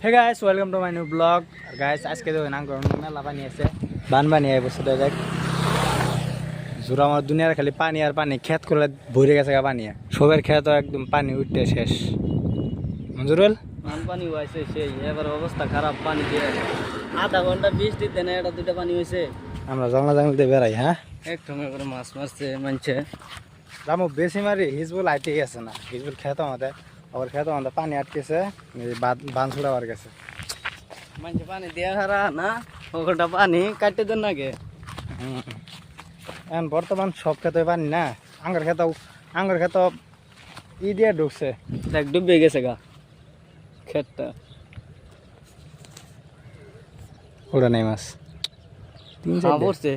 Hey guys, welcome to my new vlog. Guys, আজকে দেখুন আঙ্গুর মেলা পানি আছে বানপানি আই বসে দেখ জোরা আমার দুনিয়ার খালি পানি আর পানি ক্ষেত করে ভরে গেছে পানি সবের ক্ষেত একদম পানি উঠতে শেষ মঞ্জুরুল পানি হয়েছে সেই এবার অবস্থা খারাপ পানি দিয়ে আধা ঘন্টা বৃষ্টি দিতে না এটা দুটো পানি হয়েছে আমরা জঙ্গলা জঙ্গলতে বেড়াই হ্যাঁ একটু করে মাছ মারছে মানছে রামু বেশি মারি হিজবুল আইতে গেছে না হিজবুল খেত আমাদের আবার খেত আমাদের পানি আটকেছে বান ছুড়াবার গেছে মানছে পানি দেওয়া হারা না ওটা পানি কাটতে দেন নাকি এখন বর্তমান সব খেতে পানি না আঙ্গুর খেত ই দিয়ে ঢুকছে দেখ ডুবে গেছে গা ক্ষেতটা ওটা নেই মাছ পড়ছে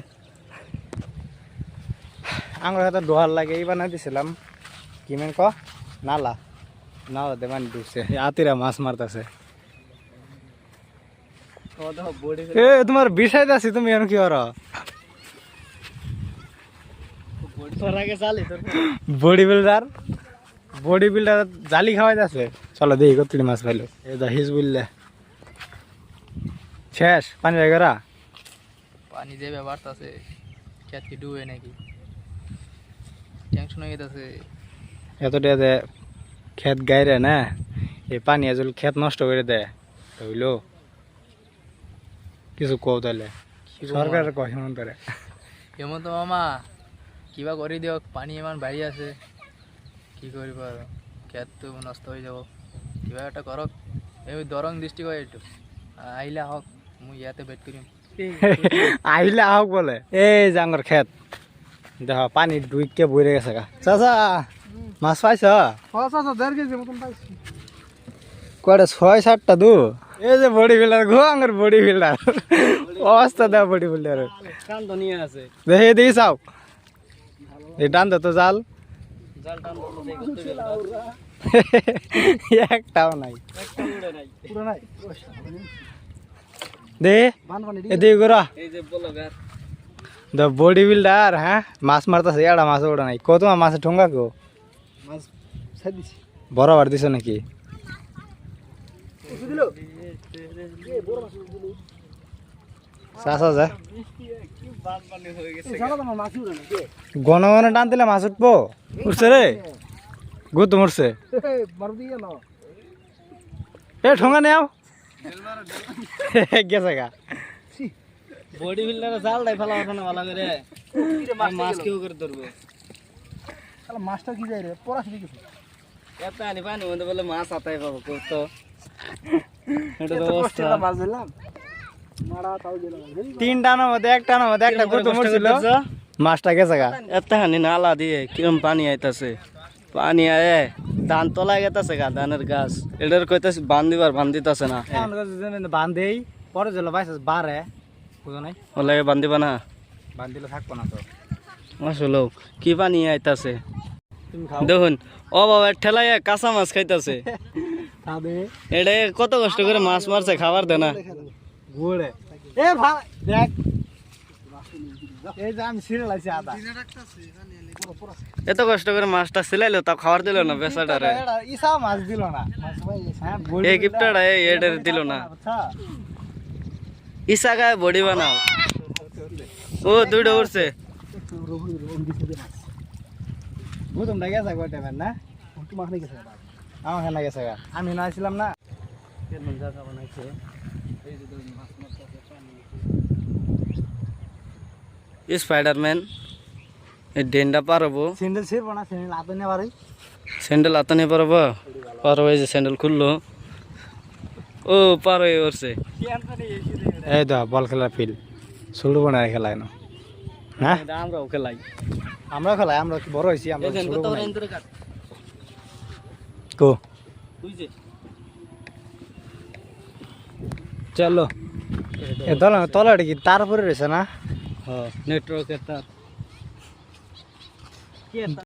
আঙ্গুর খেতে ডোহার লাগে এই বানাই দিছিলাম কি মেন নালাতে পানি ঢুকছে আতিরা মাছ মারতেছে এ তোমার বিষয় আছি তুমি এখন কি কর বডি বিল্ডার জালি খাওয়াই যাচ্ছে চলো দেখি কত মাছ পাইলো এই দা হিজ বুঝলে শেষ পানি জায়গারা পানি যে ব্যাপারটা আছে খেত কি ডুবে নাকি টেনশন হয়ে গেছে এতটা যে ক্ষেত গাইরে না এই পানি আজল ক্ষেত নষ্ট করে দেয় হইলো কিছু কও তাহলে সরকার কয় এমন করে এমন তো মামা কিবা করে দিও পানি এমন বাড়ি আছে কি করিব আর ক্ষেত তো নষ্ট হয়ে যাব কিবা একটা করক এই দরং দৃষ্টি হয় একটু আইলা হোক মুই ইয়াতে বেট করিম আইলা হোক বলে এই জাঙ্গর ক্ষেত দেখ পানি ডুইকে বইরে গেছে গা চাচা মাছ পাইছ কয়টা 6-7টা দু এই যে বডি বিল্ডার গো আঙ্গর বডি বিল্ডার অবস্থা দেওয়া বডি বিল্ডার কান তো নিয়ে আছে দেখে দেখি চাও এই টান তো জাল জাল টান একটাও নাই দে এদিকে গোরা বডি বিল্ডার হ্যাঁ মাছ মারতেছে এটা মাছ ওটা নাই কত মাছ ঠোঙ্গা গো মাছ বরাবর দিছ নাকি চাষা যা ঘন ঘন টান দিলে মাছ উঠবো উঠছে রে গুত মরছে এ ঠোঙ্গা নেও গেছে গা বডি বিল্ডারে জালটাই ফেলা ওঠে না ভালো করে মাছ কেউ করে ধরবো মাছটা কি যায় রে পড়া শুরু গেছে এত আনি পানি মধ্যে বলে মাছ আতাই পাবো কত এটা তো মাছ দিলাম তিনটার মধ্যে একটা গুত মরছিল মাছটা গেছে গা এত হানি নালা দিয়ে কিরম পানি আইতাছে পানি আয়ে ধান তোলা গেতাছে গা ধানের গাছ এটার কইতাছে বান্ধিতাছে না বান্ধেই পরে জল বাইছে বারে বুঝো নাই ওলে বান্ধিবা না বান্ধিলে থাকবো না তো আসলে কি পানি আইতাছে দেখুন ও বাবা ঠেলাই কাঁচা মাছ খাইতাছে এটা কত কষ্ট করে মাছ মারছে খাবার দে না ঘুরে এ ভাই দেখ এই যে আমি সিরিয়াল আছি আদা এত কষ্ট করে মাছটা সিলাইলো তা খাবার দিল না বেচাটারে ইসা মাছ দিল না এই গিফটটা এটার দিল না ইসা গায়ে বডি বানাও ও দুইটা উঠছে বুঝুমটা গেছে কয়টা না আমার খেলা গেছে আমি না আসছিলাম না স্পাইডারম্যান এই ডেন্ডা পারবো স্যান্ডেল ছিড়বো না স্যান্ডেল হাতে নিয়ে পারি স্যান্ডেল হাতে নিয়ে পারবো এই যে স্যান্ডেল খুললো ও পারো উঠছে এই তো বল খেলার ফিল্ড শুরু না খেলায় না হ্যাঁ আমরাও খেলাই আমরা বড় হয়েছি আমরা কো চলো এ তলাটা কি তার উপরে রয়েছে না নেটওয়ার্কের তার